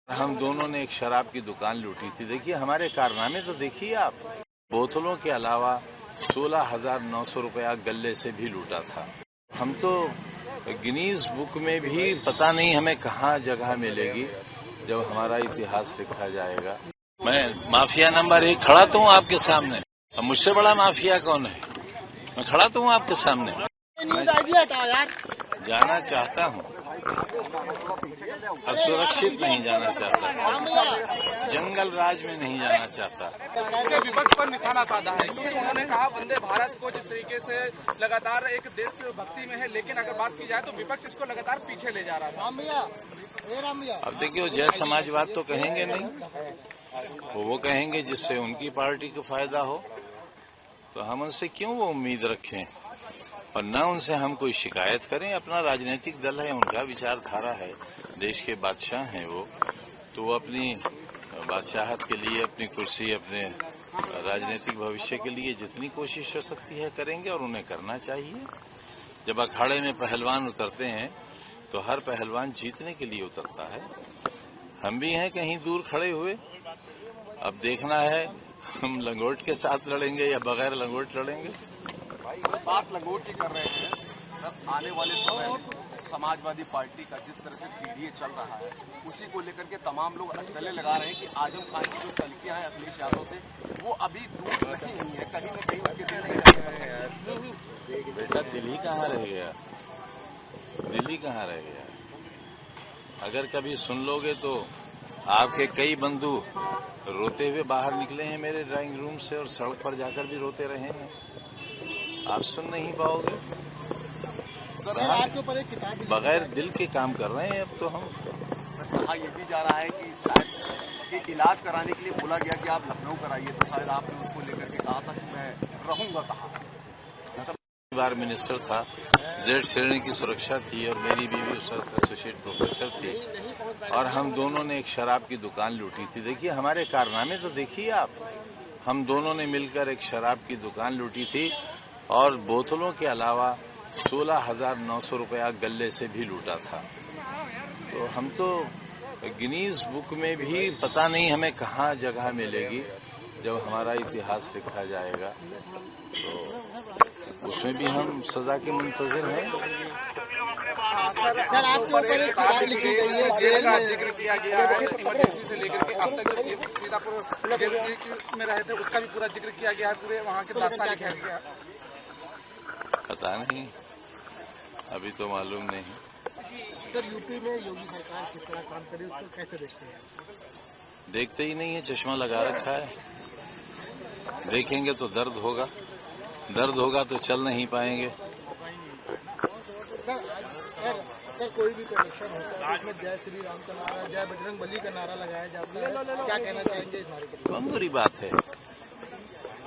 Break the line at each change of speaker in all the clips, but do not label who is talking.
हम दोनों ने एक शराब की दुकान लूटी थी। देखिए हमारे कारनामे तो देखिए आप। बोतलों के अलावा 16,900 रुपया गल्ले से भी लूटा था। हम तो गिनीज बुक में भी पता नहीं हमें कहाँ जगह मिलेगी जब हमारा इतिहास लिखा जाएगा। मैं माफिया नंबर 1 खड़ा तो हूँ आपके सामने। अब मुझसे बड़ा माफिया कौन है? मैं खड़ा तो हूँ आपके सामने। मैं जाना चाहता हूँ, असुरक्षित नहीं जाना चाहता, जंगल राज में नहीं जाना चाहता।
विपक्ष पर निशाना साधा है क्योंकि उन्होंने कहा वंदे भारत को जिस तरीके से लगातार एक देश की भक्ति में है, लेकिन अगर बात की जाए तो विपक्ष इसको लगातार पीछे ले जा रहा था।
अब देखिए जय समाजवाद तो कहेंगे नहीं, वो कहेंगे जिससे उनकी पार्टी को फायदा हो, तो हम उनसे क्यों वो उम्मीद रखें और न उनसे हम कोई शिकायत करें। अपना राजनीतिक दल है, उनका विचारधारा है, देश के बादशाह हैं वो, तो वो अपनी बादशाहत के लिए, अपनी कुर्सी, अपने राजनीतिक भविष्य के लिए जितनी कोशिश हो सकती है करेंगे और उन्हें करना चाहिए। जब अखाड़े में पहलवान उतरते हैं तो हर पहलवान जीतने के लिए उतरता है। हम भी हैं कहीं दूर खड़े हुए, अब देखना है हम लंगोट के साथ लड़ेंगे या बगैर लंगोट लड़ेंगे।
बात लंगोट की कर रहे हैं सर, आने वाले समय में समाजवादी पार्टी का जिस तरह से पीडीए चल रहा है उसी को लेकर के तमाम लोग गले लगा रहे हैं कि आजम खान की जो तलकियां हैं अखिलेश यादव से वो अभी दूर नहीं है, कहीं न कहीं उनके दिल में।
बेटा दिल्ली कहाँ रह गया, दिल्ली कहाँ रह गया? अगर कभी सुन लोगे तो आपके कई बंधु रोते हुए बाहर निकले हैं मेरे ड्राइंग रूम से और सड़क पर जाकर भी रोते रहे हैं। आप सुन नहीं पाओगे। बगैर दिल के काम कर रहे हैं अब तो हम।
कहा यह भी जा रहा है कि शायद ये इलाज कराने के लिए बोला गया कि आप लखनऊ कराइए, तो शायद आपने उसको लेकर के कहा था कि मैं रहूंगा कहाँ।
बार मिनिस्टर था, जेड श्रेणी की सुरक्षा थी और मेरी बीवी उस वक्त एसोसिएट प्रोफेसर थी और हम दोनों ने एक शराब की दुकान लूटी थी। देखिए हमारे कारनामे तो देखिए आप। हम दोनों ने मिलकर एक शराब की दुकान लूटी थी और बोतलों के अलावा 16,900 रुपया गल्ले से भी लूटा था। तो हम तो गिनीज बुक में भी पता नहीं हमें कहाँ जगह मिलेगी जब हमारा इतिहास लिखा जाएगा, तो उसमें भी हम सजा के मुंतजिर हैं।
सर आपके ऊपर एक किताब लिखी गई है, जेल का जिक्र किया गया है, इमरजेंसी से लेकर के अब तक जो सीतापुर जेल में रहे थे उसका भी पूरा जिक्र किया गया है, पूरे वहाँ के दास्तान लिखा गया।
पता नहीं, अभी तो मालूम नहीं।
सर यूपी में योगी सरकार किस तरह काम करे उसको कैसे देखते हैं?
देखते ही नहीं है, चश्मा लगा रखा है। देखेंगे तो दर्द होगा, दर्द होगा तो चल नहीं पाएंगे।
सर कोई भी प्रदर्शन होता है उसमें जय श्री राम का नारा, जय बजरंग बली का नारा लगाया जाता है, क्या कहना चाहेंगे इस नारे के लिए?
बहुत बुरी बात है,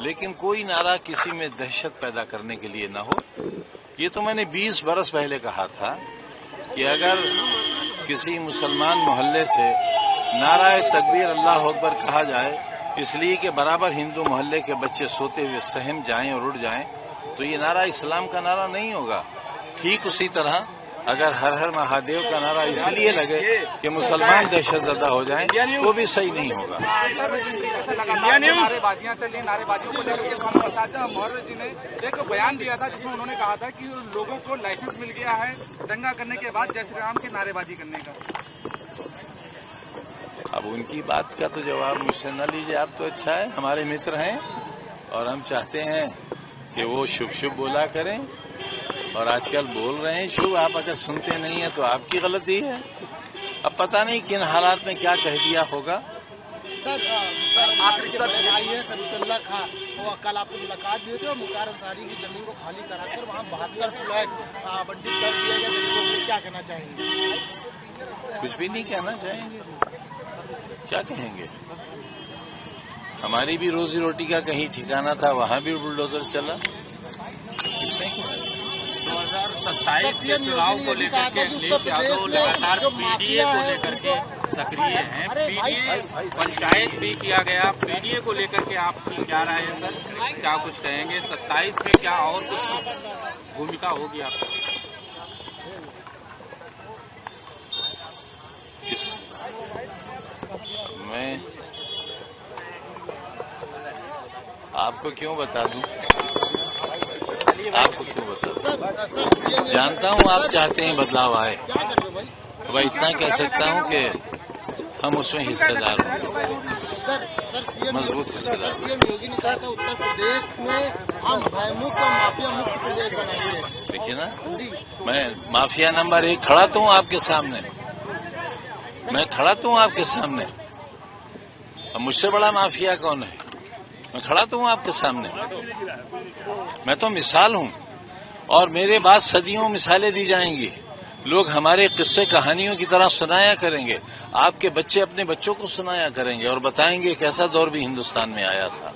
लेकिन कोई नारा किसी में दहशत पैदा करने के लिए न हो। ये तो मैंने 20 बरस पहले कहा था कि अगर किसी मुसलमान मोहल्ले से नाराए तकबीर अल्लाह अकबर कहा जाए इसलिए कि बराबर हिंदू मोहल्ले के बच्चे सोते हुए सहम जाएं और उड़ जाएं, तो ये नारा इस्लाम का नारा नहीं होगा। ठीक उसी तरह अगर हर हर महादेव का नारा इसलिए लगे कि मुसलमान दहशतजदा हो जाएं, तो भी सही नहीं होगा।
नारेबाजियां चली, नारेबाजियों को लेकर के स्वामी प्रसाद मौर्य जी ने एक बयान दिया था जिसमें उन्होंने कहा था कि लोगों को लाइसेंस मिल गया है दंगा करने के बाद जय श्री राम की नारेबाजी करने का।
अब उनकी बात का तो जवाब मुझसे न लीजिए आप, तो अच्छा है, हमारे मित्र हैं और हम चाहते हैं कि वो शुभ शुभ बोला करें और आजकल बोल रहे हैं शुभ। आप अगर सुनते नहीं है तो आपकी गलती है। अब पता नहीं किन हालात में क्या कह दिया होगा।
सर आखिरी IAS अब्दुल्ला खां वो कल आपको मुलाकात भी हुई थी और मुख्तार अंसारी की जमीन को खाली कराकर वहाँ 72 फ्लैट बंटी कर दिया गया, क्या कहना चाहेंगे?
कुछ भी नहीं कहना चाहेंगे, क्या कहेंगे? हमारी भी रोजी रोटी का कहीं ठिकाना था, वहाँ भी बुलडोजर चला। कुछ नहीं किया।
2027 के चुनाव को लेकर के अखिलेश यादव लगातार पीडीए को लेकर के सक्रिय हैं। पीडीए पंचायत भी किया गया, पीडीए को लेकर के आपकी क्या राय है सर, क्या कुछ कहेंगे? 27 में क्या और कुछ भूमिका होगी आपकी?
आपको क्यों बता दूं? आपको क्यों बता दूं?
सर सीएम
जानता हूं आप चाहते हैं बदलाव आए,
क्या कर रहे हो भाई?
तो भाई इतना कह सकता हूं कि हम उसमें हिस्सेदार होंगे,
सर सीएम
मजबूत हिस्सेदार।
सीएम योगी ने कहा था उत्तर प्रदेश में हम भयमुक्त और माफिया मुक्त प्रदेश बनाएंगे।
देखिए ना,
जी
मैं माफिया नंबर 1 खड़ा तो हूं आपके सामने, मैं खड़ा तो हूं आपके सामने। अब मुझसे बड़ा माफिया कौन है? मैं खड़ा तो हूं आपके सामने, मैं तो मिसाल हूं और मेरे बाद सदियों मिसालें दी जाएंगी। लोग हमारे किस्से कहानियों की तरह सुनाया करेंगे, आपके बच्चे अपने बच्चों को सुनाया करेंगे और बताएंगे कैसा दौर भी हिंदुस्तान में आया था।